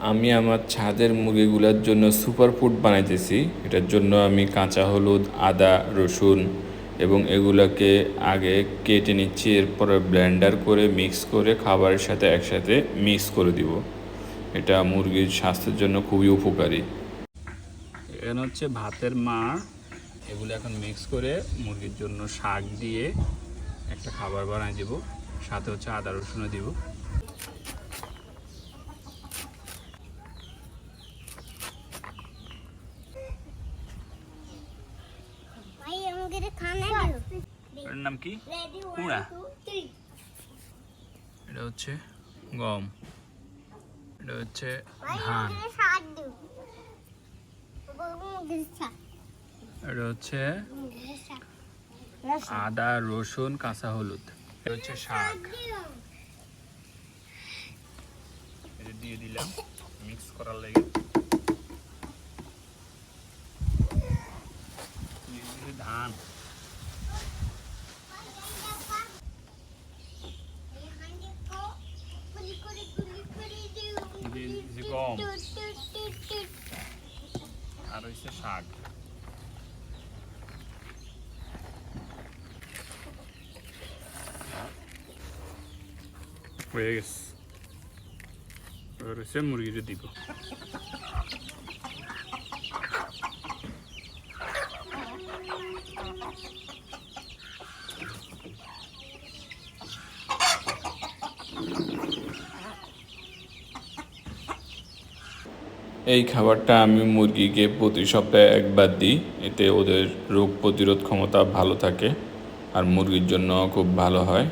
আমি আমার ছাদের মুরগিগুলোর জন্য সুপার ফুড বানাইতেছি। এটার জন্য আমি কাঁচা হলুদ, আদা, রসুন এবং এগুলোকে আগে কেটে নিচ্ছি। এরপরে ব্লেন্ডার করে মিক্স করে খাবারের সাথে একসাথে মিক্স করে দিব। এটা মুরগির স্বাস্থ্যের জন্য খুবই উপকারী। এখানে হচ্ছে ভাতের মাড়, এগুলো এখন মিক্স করে মুরগির জন্য শাক দিয়ে একটা খাবার বানাই দিব। সাথে হচ্ছে আদা রসুনও দিব। এর নাম কি? কুড়া। এটা হচ্ছে গম, এটা হচ্ছে ধান, এটা হচ্ছে আদা রসুন কাঁচা হলুদ, এটা হচ্ছে শাক। এটা দিয়ে দিলাম মিক্স করার লাগে। ধান, গম আর হচ্ছে শাক। হয়ে গেছে, এবার হচ্ছে মুরগিটা দিব। এই খাবারটা আমি মুরগিকে প্রতি সপ্তাহে একবার দিই। এতে ওদের রোগ প্রতিরোধ ক্ষমতা ভালো থাকে আর মুরগির জন্য খুব ভালো হয়।